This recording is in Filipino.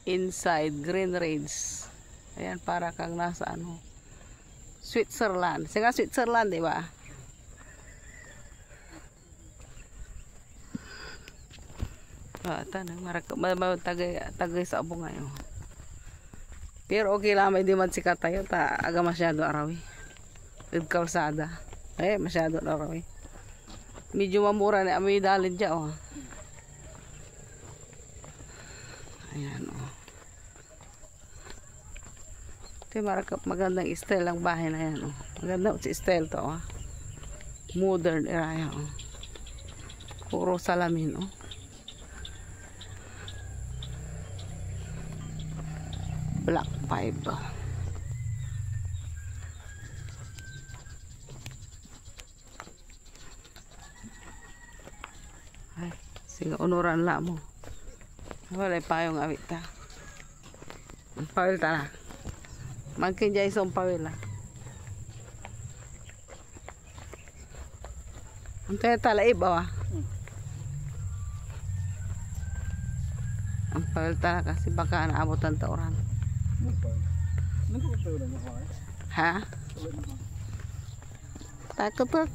inside Green Range. Ayan, para kang nasa ano, Switzerland. Sige, Switzerland, di ba? Tanang tagay sa abo ngayon. Pero okay lang, may di man sikat tayo. Aga masyado araw eh. With kalsada. Masyado araw eh. Medyo mamura na may dalid dyan oh. Ayan oh. Ito magandang style ang bahay na yan oh. Magandang style to oh. Modern era oh. Puro salamin oh. Black 5. Ay, sige unuran la mo. Wala payong awit ta. Pawil ta na. Magkinjay sa pawil la. Antay talaib ba? Ang pawil ta kasi baka naabutan ta orang. Ha? Takot